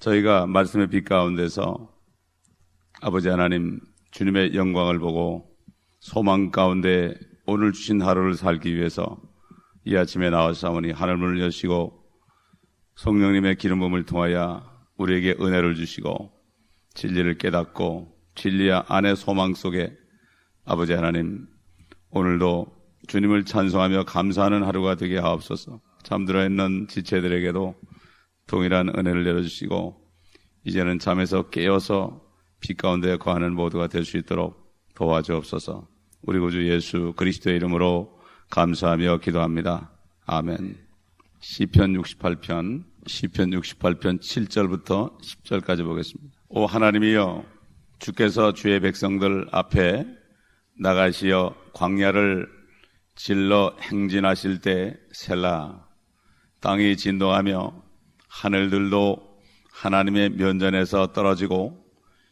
저희가 말씀의 빛 가운데서 아버지 하나님 주님의 영광을 보고 소망 가운데 오늘 주신 하루를 살기 위해서 이 아침에 나와사오니 하늘문을 여시고 성령님의 기름 부음을 통하여 우리에게 은혜를 주시고 진리를 깨닫고 진리 안의 소망 속에 아버지 하나님 오늘도 주님을 찬송하며 감사하는 하루가 되게 하옵소서. 잠들어 있는 지체들에게도 동일한 은혜를 내려주시고 이제는 잠에서 깨어서 빛 가운데 거하는 모두가 될 수 있도록 도와주옵소서. 우리 구주 예수 그리스도의 이름으로 감사하며 기도합니다. 아멘. 시편 68편 7절부터 10절까지 보겠습니다. 오 하나님이여, 주께서 주의 백성들 앞에 나가시어 광야를 질러 행진하실 때 셀라. 땅이 진동하며 하늘들도 하나님의 면전에서 떨어지고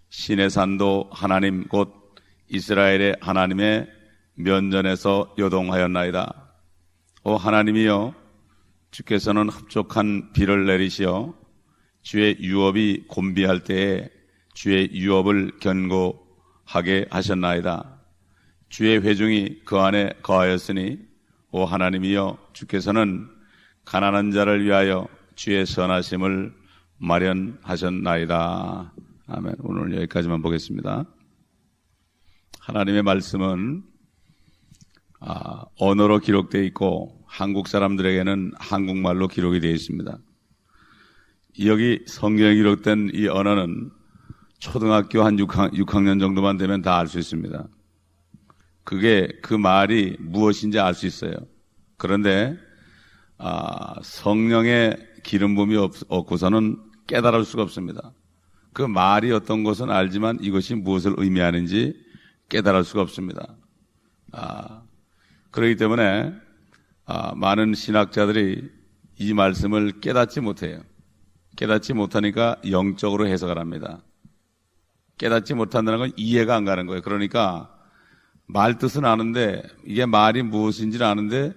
신의 산도 하나님 곧 이스라엘의 하나님의 면전에서 요동하였나이다. 오 하나님이여, 주께서는 흡족한 비를 내리시어 주의 유업이 곤비할 때에 주의 유업을 견고하게 하셨나이다. 주의 회중이 그 안에 거하였으니 오 하나님이여, 주께서는 가난한 자를 위하여 주의 선하심을 마련하셨나이다. 아멘. 오늘 여기까지만 보겠습니다. 하나님의 말씀은 언어로 기록되어 있고 한국 사람들에게는 한국말로 기록이 되어 있습니다. 여기 성경에 기록된 이 언어는 초등학교 한 6학년 정도만 되면 다 알 수 있습니다. 그게 그 말이 무엇인지 알 수 있어요. 그런데 성령의 기름 부음이 없고서는 깨달을 수가 없습니다. 그 말이 어떤 것은 알지만 이것이 무엇을 의미하는지 깨달을 수가 없습니다. 그렇기 때문에 많은 신학자들이 이 말씀을 깨닫지 못해요. 깨닫지 못하니까 영적으로 해석을 합니다. 깨닫지 못한다는 건 이해가 안 가는 거예요. 그러니까 말 뜻은 아는데 이게 말이 무엇인지는 아는데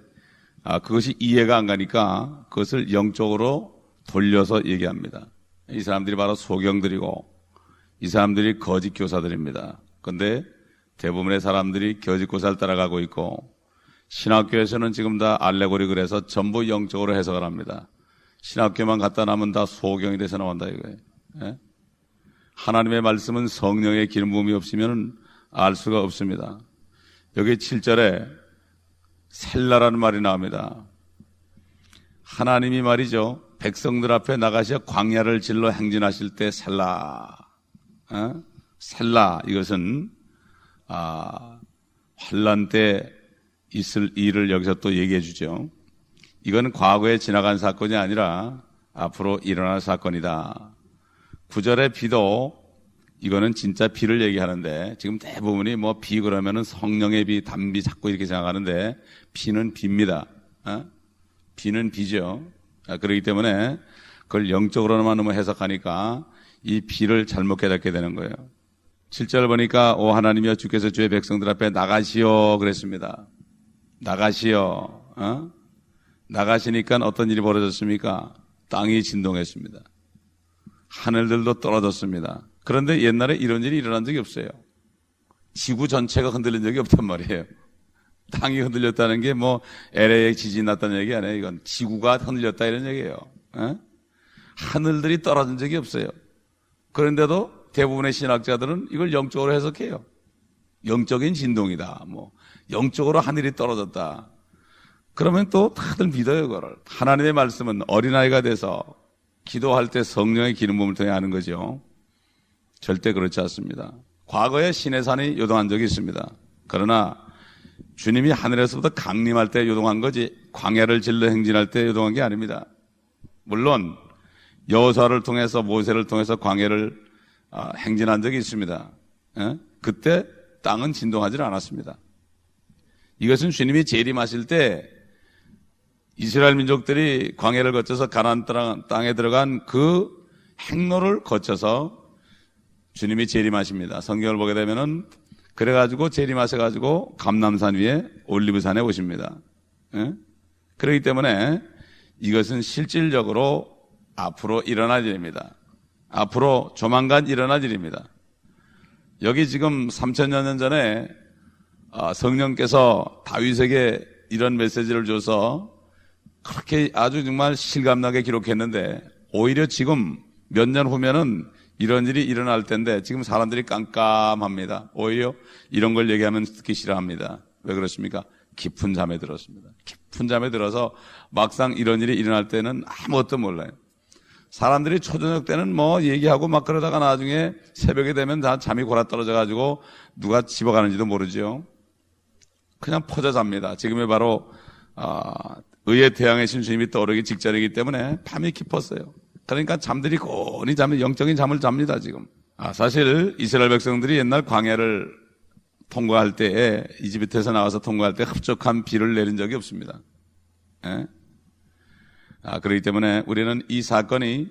그것이 이해가 안 가니까 그것을 영적으로 돌려서 얘기합니다. 이 사람들이 바로 소경들이고 이 사람들이 거짓 교사들입니다. 그런데 대부분의 사람들이 거짓 교사를 따라가고 있고 신학교에서는 지금 다 알레고리 그래서 전부 영적으로 해석을 합니다. 신학교만 갖다 놔면 다 소경이 돼서 나온다 이거예요. 예? 하나님의 말씀은 성령의 기름 부음이 없으면 알 수가 없습니다. 여기 7절에 셀라라는 말이 나옵니다. 하나님이 말이죠, 백성들 앞에 나가셔 광야를 질러 행진하실 때 셀라. 셀라, 이것은 환난 때 있을 일을 여기서 또 얘기해 주죠. 이건 과거에 지나간 사건이 아니라 앞으로 일어날 사건이다. 9절의 비도 이거는 진짜 비를 얘기하는데 지금 대부분이 뭐 비 그러면은 성령의 비, 단비 자꾸 이렇게 생각하는데 비는 비입니다. 비는 비죠. 그렇기 때문에 그걸 영적으로만 너무 해석하니까 이 비를 잘못 깨닫게 되는 거예요. 7절 보니까 오 하나님이여, 주께서 주의 백성들 앞에 나가시오 그랬습니다. 나가시오. 나가시니까 어떤 일이 벌어졌습니까? 땅이 진동했습니다. 하늘들도 떨어졌습니다. 그런데 옛날에 이런 일이 일어난 적이 없어요. 지구 전체가 흔들린 적이 없단 말이에요. 땅이 흔들렸다는 게 뭐 LA에 지진이 났다는 얘기 아니에요. 이건 지구가 흔들렸다 이런 얘기예요. 하늘들이 떨어진 적이 없어요. 그런데도 대부분의 신학자들은 이걸 영적으로 해석해요. 영적인 진동이다. 뭐 영적으로 하늘이 떨어졌다. 그러면 또 다들 믿어요, 그거를. 하나님의 말씀은 어린아이가 돼서 기도할 때 성령의 기름 부음을 통해 하는 거죠. 절대 그렇지 않습니다. 과거에 신의 산이 요동한 적이 있습니다. 그러나 주님이 하늘에서부터 강림할 때 요동한 거지 광야를 질러 행진할 때 요동한 게 아닙니다. 물론 여호수아를 통해서 모세를 통해서 광야를 행진한 적이 있습니다. 그때 땅은 진동하지 않았습니다. 이것은 주님이 재림하실 때 이스라엘 민족들이 광야를 거쳐서 가나안 땅에 들어간 그 행로를 거쳐서 주님이 재림하십니다. 성경을 보게 되면은 그래가지고 재림하셔가지고 감람산 위에 올리브산에 오십니다. 그렇기 때문에 이것은 실질적으로 앞으로 일어날 일입니다. 앞으로 조만간 일어날 일입니다. 여기 지금 3000여 년 전에 성령께서 다윗에게 이런 메시지를 줘서 그렇게 아주 정말 실감나게 기록했는데, 오히려 지금 몇 년 후면은 이런 일이 일어날 텐데 지금 사람들이 깜깜합니다. 오히려 이런 걸 얘기하면 듣기 싫어합니다. 왜 그렇습니까? 깊은 잠에 들었습니다. 깊은 잠에 들어서 막상 이런 일이 일어날 때는 아무것도 몰라요. 사람들이 초저녁 때는 뭐 얘기하고 막 그러다가 나중에 새벽에 되면 다 잠이 골아떨어져가지고 누가 집어가는지도 모르죠. 그냥 퍼져 잡니다. 지금이 바로 의의 태양의 신주님이 떠오르기 직전이기 때문에 밤이 깊었어요. 그러니까 잠들이 고온히 영적인 잠을 잡니다 지금. 사실 이스라엘 백성들이 옛날 광야를 통과할 때에, 이집트에서 나와서 통과할 때 흡족한 비를 내린 적이 없습니다. 예? 그렇기 때문에 우리는 이 사건이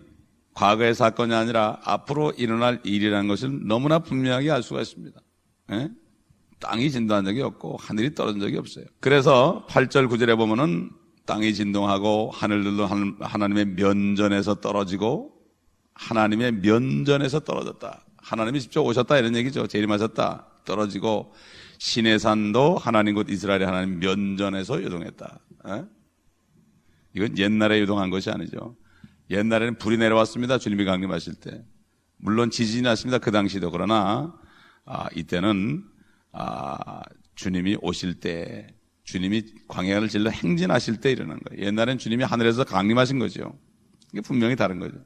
과거의 사건이 아니라 앞으로 일어날 일이라는 것을 너무나 분명하게 알 수가 있습니다. 예? 땅이 진동한 적이 없고 하늘이 떨어진 적이 없어요. 그래서 8절 9절에 보면은 땅이 진동하고 하늘들도 하나님의 면전에서 떨어지고, 하나님의 면전에서 떨어졌다. 하나님이 직접 오셨다 이런 얘기죠. 재림하셨다. 떨어지고, 시내산도 하나님 곧 이스라엘의 하나님 면전에서 요동했다. 에? 이건 옛날에 요동한 것이 아니죠. 옛날에는 불이 내려왔습니다. 주님이 강림하실 때. 물론 지진이 났습니다. 그 당시도. 그러나 이때는 주님이 오실 때, 주님이 광야를 질러 행진하실 때 일어난 거예요. 옛날엔 주님이 하늘에서 강림하신 거죠. 이게 분명히 다른 거죠.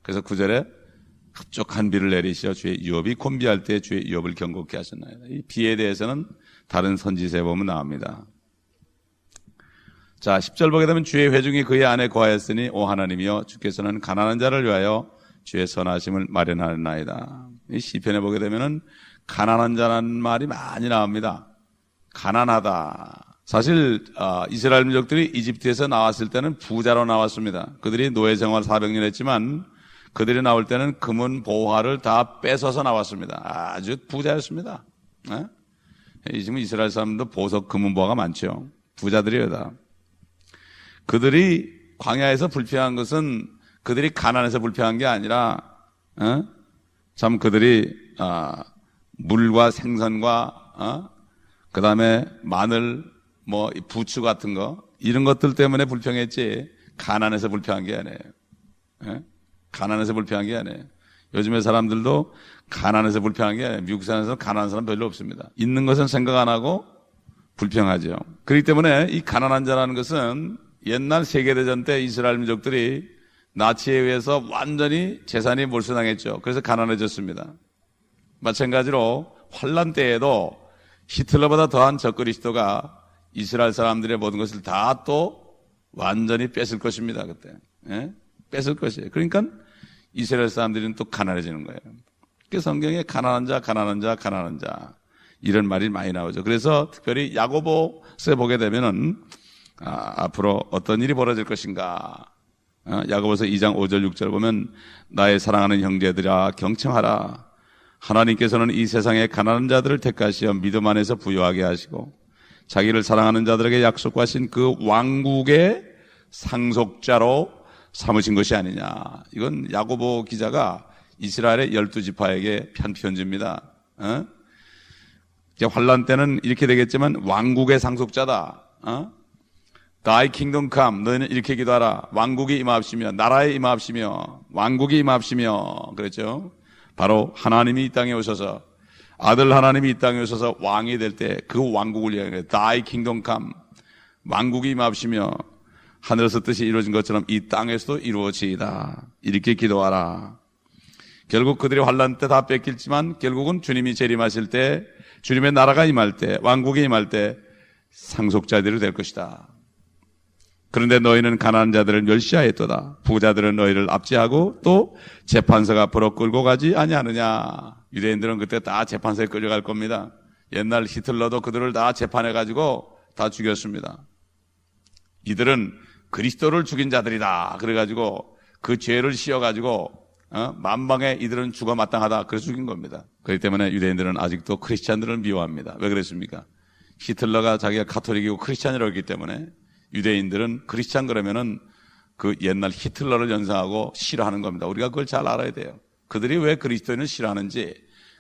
그래서 9절에 흡족한 비를 내리시어 주의 유업이 곤비할 때 주의 유업을 경고케 하셨나이다. 이 비에 대해서는 다른 선지서에 보면 나옵니다. 자, 10절 보게 되면 주의 회중이 그의 안에 거하였으니 오 하나님이여 주께서는 가난한 자를 위하여 주의 선하심을 마련하나이다. 이 시편에 보게 되면은 가난한 자라는 말이 많이 나옵니다. 가난하다. 사실 이스라엘 민족들이 이집트에서 나왔을 때는 부자로 나왔습니다. 그들이 노예 생활 400년 했지만 그들이 나올 때는 금은 보화를 다 뺏어서 나왔습니다. 아주 부자였습니다. 지금 이스라엘 사람도 보석 금은 보화가 많죠. 부자들이에요 다. 그들이 광야에서 불평한 것은 그들이 가난해서 불평한 게 아니라 참 그들이 물과 생선과 그 다음에 마늘, 부추 같은 거, 이런 것들 때문에 불평했지, 가난해서 불평한 게 아니에요. 예? 가난해서 불평한 게 아니에요. 요즘에 사람들도 가난해서 불평한 게 아니에요. 미국 사람에서 가난한 사람 별로 없습니다. 있는 것은 생각 안 하고 불평하죠. 그렇기 때문에 이 가난한 자라는 것은 옛날 세계대전 때 이스라엘 민족들이 나치에 의해서 완전히 재산이 몰수당했죠. 그래서 가난해졌습니다. 마찬가지로 환란 때에도 히틀러보다 더한 적 그리스도가 이스라엘 사람들의 모든 것을 다 또 완전히 뺏을 것입니다. 그때. 예? 뺏을 것이에요. 그러니까 이스라엘 사람들은 또 가난해지는 거예요. 그 성경에 가난한 자, 가난한 자, 가난한 자 이런 말이 많이 나오죠. 그래서 특별히 야고보서에 보게 되면은 앞으로 어떤 일이 벌어질 것인가. 야고보서 2장 5절 6절 보면 나의 사랑하는 형제들아 경청하라. 하나님께서는 이 세상의 가난한 자들을 택하시어 믿음 안에서 부유하게 하시고 자기를 사랑하는 자들에게 약속하신 그 왕국의 상속자로 삼으신 것이 아니냐. 이건 야고보 기자가 이스라엘의 12지파에게 편 편지입니다. 이제 환란 때는 이렇게 되겠지만 왕국의 상속자다. Thy kingdom come. 너희는 이렇게 기도하라. 왕국이 임하옵시며 나라에 임하옵시며 왕국이 임하옵시며. 그랬죠. 바로 하나님이 이 땅에 오셔서, 아들 하나님이 이 땅에 오셔서 왕이 될 때 그 왕국을 이야기해요. Thy kingdom come. 왕국이 임하옵시며 하늘에서 뜻이 이루어진 것처럼 이 땅에서도 이루어지이다. 이렇게 기도하라. 결국 그들이 환란 때 다 뺏길지만 결국은 주님이 재림하실 때, 주님의 나라가 임할 때, 왕국이 임할 때 상속자들이 될 것이다. 그런데 너희는 가난한 자들을 멸시하였도다. 부자들은 너희를 압제하고 또 재판석 앞으로 끌고 가지 아니하느냐. 유대인들은 그때 다 재판소에 끌려갈 겁니다. 옛날 히틀러도 그들을 다 재판해가지고 다 죽였습니다. 이들은 그리스도를 죽인 자들이다. 그래가지고 그 죄를 씌워가지고 만방에 이들은 죽어 마땅하다. 그래서 죽인 겁니다. 그렇기 때문에 유대인들은 아직도 크리스찬들을 미워합니다. 왜 그랬습니까? 히틀러가 자기가 가톨릭이고 크리스찬이라고 했기 때문에 유대인들은 크리스찬 그러면은 그 옛날 히틀러를 연상하고 싫어하는 겁니다. 우리가 그걸 잘 알아야 돼요. 그들이 왜 그리스도인을 싫어하는지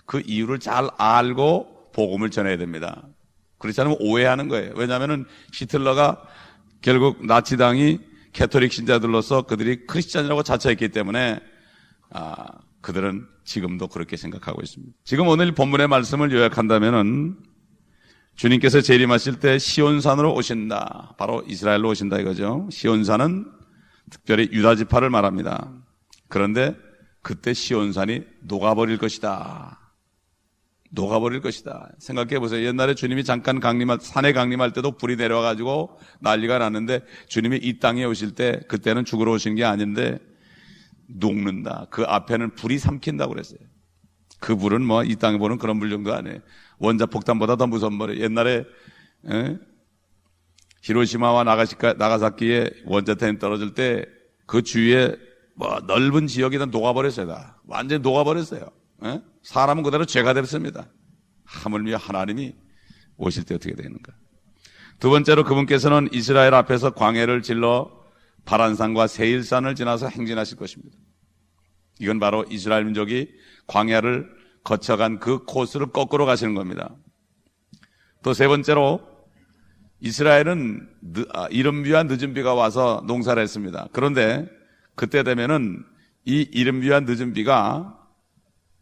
그 이유를 잘 알고 복음을 전해야 됩니다. 그렇지 않으면 오해하는 거예요. 왜냐하면 히틀러가 결국 나치당이 캐톨릭 신자들로서 그들이 크리스찬이라고 자처했기 때문에 그들은 지금도 그렇게 생각하고 있습니다. 지금 오늘 본문의 말씀을 요약한다면은 주님께서 재림하실 때 시온산으로 오신다. 바로 이스라엘로 오신다 이거죠. 시온산은 특별히 유다 지파를 말합니다. 그런데 그때 시온산이 녹아버릴 것이다. 녹아버릴 것이다. 생각해 보세요. 옛날에 주님이 잠깐 산에 강림할 때도 불이 내려와가지고 난리가 났는데 주님이 이 땅에 오실 때 그때는 죽으러 오신 게 아닌데 녹는다. 그 앞에는 불이 삼킨다고 그랬어요. 그 불은 뭐 이 땅에 보는 그런 불 정도 아니에요. 원자폭탄보다 더 무서운 거예요. 옛날에 히로시마와 나가사키에 원자탄이 떨어질 때 그 주위에 뭐 넓은 지역이 다 녹아버렸어요. 다. 완전히 녹아버렸어요. 사람은 그대로 죄가 됐습니다. 하물며 하나님이 오실 때 어떻게 되는가. 두 번째로 그분께서는 이스라엘 앞에서 광야를 질러 바란산과 세일산을 지나서 행진하실 것입니다. 이건 바로 이스라엘 민족이 광야를 거쳐간 그 코스를 거꾸로 가시는 겁니다. 또 세 번째로 이스라엘은 이른 비와 늦은 비가 와서 농사를 했습니다. 그런데 그때 되면은 이 이른 비와 늦은 비가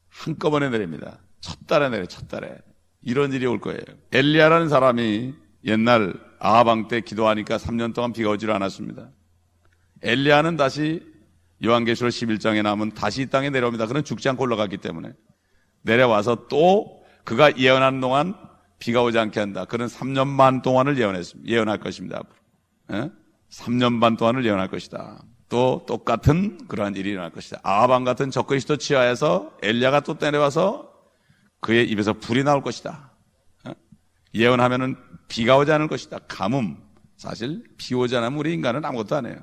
한꺼번에 내립니다. 첫 달에 내려요. 첫 달에. 이런 일이 올 거예요. 엘리야라는 사람이 옛날 아하방 때 기도하니까 3년 동안 비가 오질 않았습니다. 엘리야는 다시 요한계시록 11장에 나오면 다시 이 땅에 내려옵니다. 그는 죽지 않고 올라갔기 때문에 내려와서 또 그가 예언하는 동안 비가 오지 않게 한다. 그는 3년 반 동안을 예언할 것입니다. 3년 반 동안을 예언할 것이다. 또 똑같은 그러한 일이 일어날 것이다. 아하방 같은 적그리스도 치하에서 엘리야가 또 내려와서 그의 입에서 불이 나올 것이다. 예언하면은 비가 오지 않을 것이다. 가뭄. 사실 비 오지 않으면 우리 인간은 아무것도 안 해요.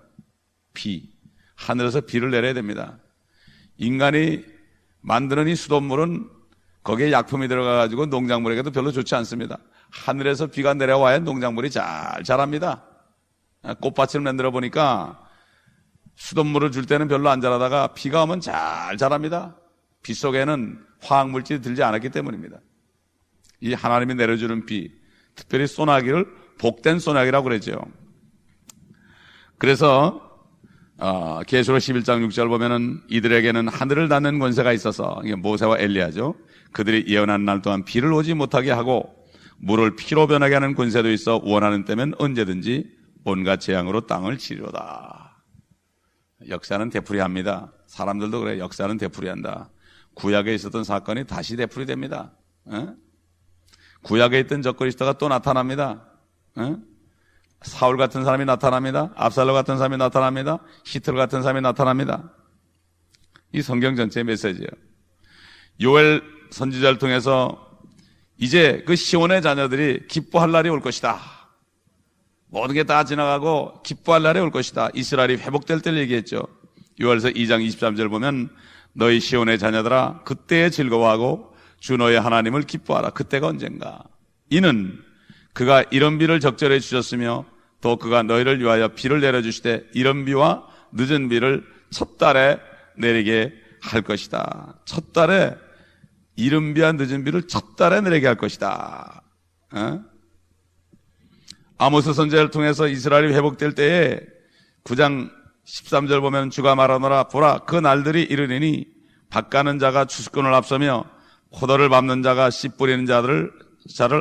비. 하늘에서 비를 내려야 됩니다. 인간이 만드는 이 수돗물은 거기에 약품이 들어가가지고 농작물에게도 별로 좋지 않습니다. 하늘에서 비가 내려와야 농작물이 잘 자랍니다. 꽃밭을 만들어 보니까 수돗물을 줄 때는 별로 안 자라다가 비가 오면 잘 자랍니다. 비 속에는 화학물질이 들지 않았기 때문입니다. 이 하나님이 내려주는 비, 특별히 소나기를 복된 소나기라고 그러죠. 그래서 계시록 11장 6절 보면은 이들에게는 하늘을 닫는 권세가 있어서, 이게 모세와 엘리야죠. 그들이 예언한 날 동안 비를 오지 못하게 하고 물을 피로 변하게 하는 권세도 있어 원하는 때면 언제든지 온갖 재앙으로 땅을 치료다. 역사는 되풀이합니다. 사람들도 그래요. 역사는 되풀이한다. 구약에 있었던 사건이 다시 되풀이됩니다. 구약에 있던 적그리스도가 또 나타납니다. 사울 같은 사람이 나타납니다. 압살롬 같은 사람이 나타납니다. 히틀러 같은 사람이 나타납니다. 이 성경 전체의 메시지예요. 요엘 선지자를 통해서 이제 그 시온의 자녀들이 기뻐할 날이 올 것이다. 모든 게 다 지나가고 기뻐할 날이 올 것이다. 이스라엘이 회복될 때를 얘기했죠. 요엘서 2장 23절 보면 너희 시온의 자녀들아 그때에 즐거워하고 주 너의 하나님을 기뻐하라. 그때가 언젠가. 이는 그가 이른 비를 적절히 주셨으며 또 그가 너희를 위하여 비를 내려주시되 이른 비와 늦은 비를 첫 달에 내리게 할 것이다. 첫 달에 이른 비와 늦은 비를 첫 달에 내리게 할 것이다. 아모스 선지자를 통해서 이스라엘이 회복될 때에 9장 13절 보면 주가 말하노라 보라 그 날들이 이르리니 밭 가는 자가 추수꾼을 앞서며 포도를 밟는 자가 씨 뿌리는 자를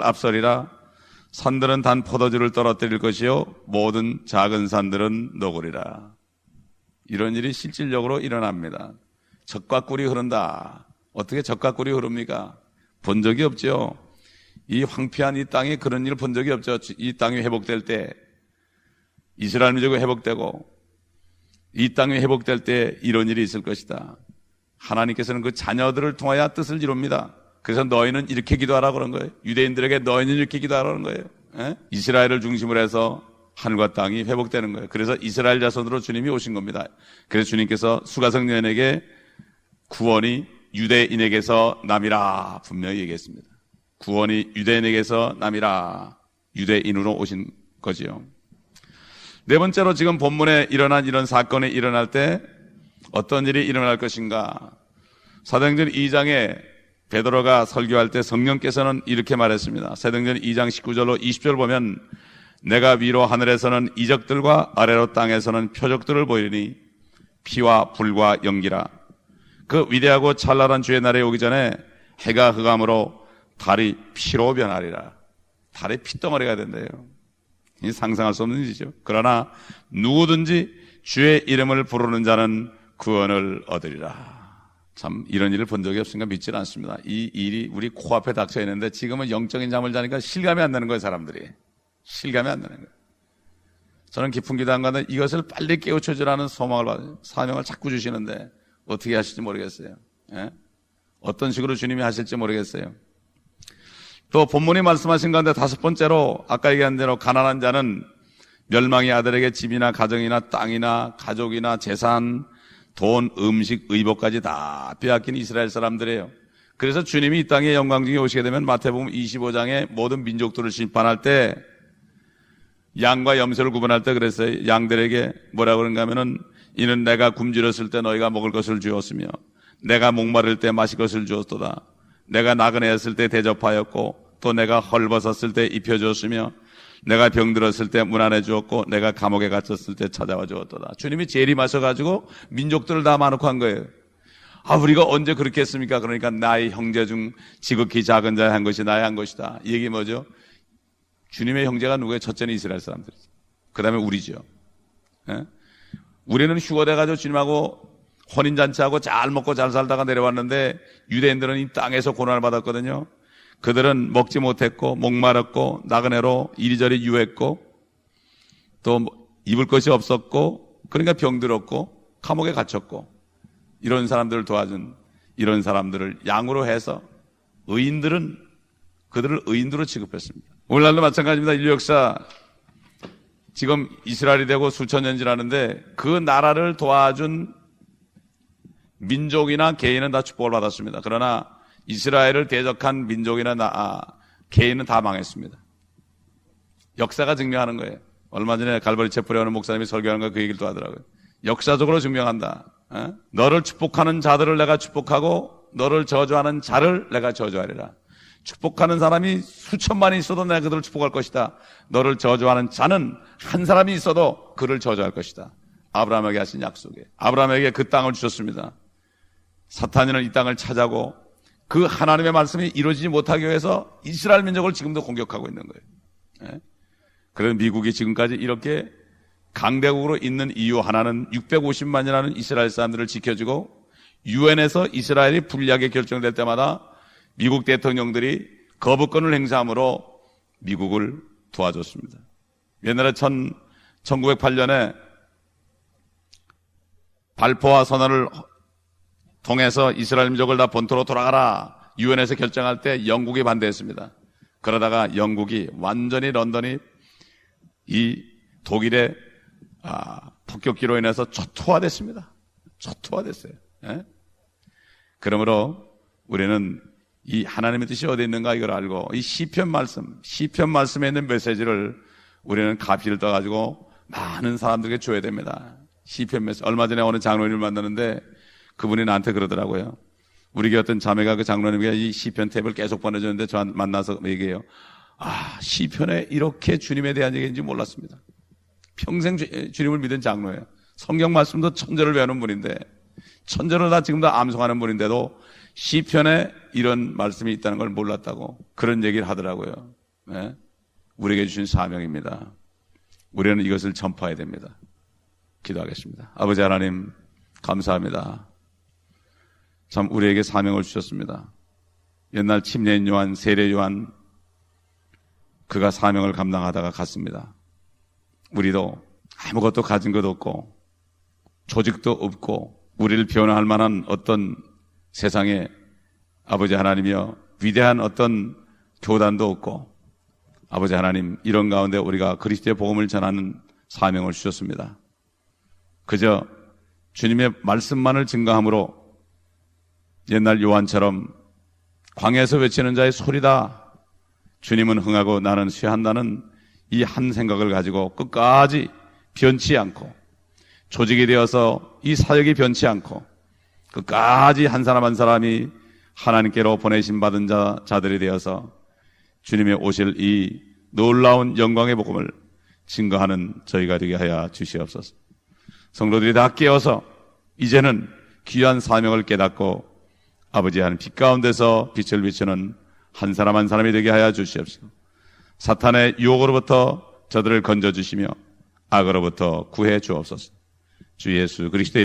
앞서리라. 산들은 단 포도주를 떨어뜨릴 것이요 모든 작은 산들은 녹으리라. 이런 일이 실질적으로 일어납니다. 젖과 꿀이 흐른다. 어떻게 젖과 꿀이 흐릅니까? 본 적이 없죠. 이 황폐한 이 땅에 그런 일을 본 적이 없죠. 이 땅이 회복될 때 이스라엘 민족이 회복되고 이 땅이 회복될 때 이런 일이 있을 것이다. 하나님께서는 그 자녀들을 통하여 뜻을 이룹니다. 그래서 너희는 이렇게 기도하라고 그런 거예요. 유대인들에게 너희는 이렇게 기도하라는 거예요. 이스라엘을 중심으로 해서 하늘과 땅이 회복되는 거예요. 그래서 이스라엘 자손으로 주님이 오신 겁니다. 그래서 주님께서 수가성년에게 구원이 유대인에게서 남이라 분명히 얘기했습니다. 구원이 유대인에게서 남이라. 유대인으로 오신 거지요. 네 번째로 지금 본문에 일어난 이런 사건이 일어날 때 어떤 일이 일어날 것인가? 사도행전 2장에 베드로가 설교할 때 성령께서는 이렇게 말했습니다. 사도행전 2장 19절로 20절 보면 내가 위로 하늘에서는 이적들과 아래로 땅에서는 표적들을 보이니 피와 불과 연기라. 그 위대하고 찬란한 주의 날에 오기 전에 해가 흑암으로 달이 피로 변하리라. 달이 핏덩어리가 된대요. 이 상상할 수 없는 일이죠. 그러나 누구든지 주의 이름을 부르는 자는 구원을 얻으리라. 참 이런 일을 본 적이 없으니까 믿질 않습니다. 이 일이 우리 코앞에 닥쳐 있는데 지금은 영적인 잠을 자니까 실감이 안 나는 거예요. 사람들이 실감이 안 나는 거예요. 저는 깊은 기도 안 가는데 이것을 빨리 깨우쳐주라는 소망을 받아요. 사명을 자꾸 주시는데 어떻게 하실지 모르겠어요. 예? 어떤 식으로 주님이 하실지 모르겠어요. 또 본문이 말씀하신 가운데 다섯 번째로 아까 얘기한 대로 가난한 자는 멸망의 아들에게 집이나 가정이나 땅이나 가족이나 재산, 돈, 음식, 의복까지 다 빼앗긴 이스라엘 사람들이에요. 그래서 주님이 이 땅에 영광 중에 오시게 되면 마태복음 25장에 모든 민족들을 심판할 때 양과 염소를 구분할 때 그랬어요. 양들에게 뭐라고 그런가 하면은 이는 내가 굶주렸을 때 너희가 먹을 것을 주었으며 내가 목마를 때 마실 것을 주었도다. 내가 나그네였을 때 대접하였고 또 내가 헐벗었을 때 입혀주었으며 내가 병들었을 때 문안해 주었고 내가 감옥에 갇혔을 때 찾아와 주었도다. 주님이 재림하셔가지고 민족들을 다 마놓고 한 거예요. 아, 우리가 언제 그렇게 했습니까? 그러니까 나의 형제 중 지극히 작은 자의 한 것이 나의 한 것이다. 이 얘기 뭐죠? 주님의 형제가 누구예요? 첫째는 이스라엘 사람들이죠. 그 다음에 우리죠. 예? 우리는 휴거돼가지고 주님하고 혼인잔치하고 잘 먹고 잘 살다가 내려왔는데 유대인들은 이 땅에서 고난을 받았거든요. 그들은 먹지 못했고 목마랐고 나그네로 이리저리 유했고 또 입을 것이 없었고 그러니까 병들었고 감옥에 갇혔고 이런 사람들을 도와준 이런 사람들을 양으로 해서 의인들은 그들을 의인으로 취급했습니다. 오늘날도 마찬가지입니다. 인류 역사 지금 이스라엘이 되고 수천 년 지나는데 그 나라를 도와준 민족이나 개인은 다 축복을 받았습니다. 그러나 이스라엘을 대적한 민족이나 개인은 다 망했습니다. 역사가 증명하는 거예요. 얼마 전에 갈보리 채플에 오는 목사님이 설교하는 거 그 얘기를 또 하더라고요. 역사적으로 증명한다. 너를 축복하는 자들을 내가 축복하고 너를 저주하는 자를 내가 저주하리라. 축복하는 사람이 수천만이 있어도 내가 그들을 축복할 것이다. 너를 저주하는 자는 한 사람이 있어도 그를 저주할 것이다. 아브라함에게 하신 약속에 아브라함에게 그 땅을 주셨습니다. 사탄이는 이 땅을 차지하고 그 하나님의 말씀이 이루어지지 못하기 위해서 이스라엘 민족을 지금도 공격하고 있는 거예요. 그래서 미국이 지금까지 이렇게 강대국으로 있는 이유 하나는 650만이라는 이스라엘 사람들을 지켜주고 유엔에서 이스라엘이 불리하게 결정될 때마다 미국 대통령들이 거부권을 행사함으로 미국을 도와줬습니다. 옛날에 1908년에 발포와 선언을 통해서 이스라엘 민족을 다 본토로 돌아가라 유엔에서 결정할 때 영국이 반대했습니다. 그러다가 영국이 완전히 런던이 이 독일의 폭격기로 인해서 초토화됐습니다. 초토화됐어요. 예? 그러므로 우리는 이 하나님의 뜻이 어디 있는가 이걸 알고 이 시편 말씀에 있는 메시지를 우리는 가피를 떠가지고 많은 사람들에게 줘야 됩니다. 시편 메시지. 얼마 전에 어느 장로님을 만났는데 그분이 나한테 그러더라고요. 우리 교회 어떤 자매가 그 장로님에게 이 시편 탭을 계속 보내줬는데 저 만나서 얘기해요. 시편에 이렇게 주님에 대한 얘기인지 몰랐습니다. 평생 주님을 믿은 장로예요. 성경 말씀도 천절을 배우는 분인데 천절을 다 지금도 암송하는 분인데도 시편에 이런 말씀이 있다는 걸 몰랐다고 그런 얘기를 하더라고요. 네? 우리에게 주신 사명입니다. 우리는 이것을 전파해야 됩니다. 기도하겠습니다. 아버지 하나님 감사합니다. 참 우리에게 사명을 주셨습니다. 옛날 침례인 요한, 세례 요한 그가 사명을 감당하다가 갔습니다. 우리도 아무것도 가진 것 없고 조직도 없고 우리를 변화할 만한 어떤 세상에 아버지 하나님이여 위대한 어떤 교단도 없고 아버지 하나님 이런 가운데 우리가 그리스도의 복음을 전하는 사명을 주셨습니다. 그저 주님의 말씀만을 증거함으로 옛날 요한처럼 광야에서 외치는 자의 소리다. 주님은 흥하고 나는 쉬한다는 이 한 생각을 가지고 끝까지 변치 않고 조직이 되어서 이 사역이 변치 않고 끝까지 한 사람 한 사람이 하나님께로 보내심 받은 자들이 되어서 주님의 오실 이 놀라운 영광의 복음을 증거하는 저희가 되게 하여 주시옵소서. 성도들이 다 깨어서 이제는 귀한 사명을 깨닫고 아버지 하나님 빛 가운데서 빛을 비추는 한 사람 한 사람이 되게 하여 주시옵소서. 사탄의 유혹으로부터 저들을 건져주시며 악으로부터 구해 주옵소서. 주 예수 그리스도의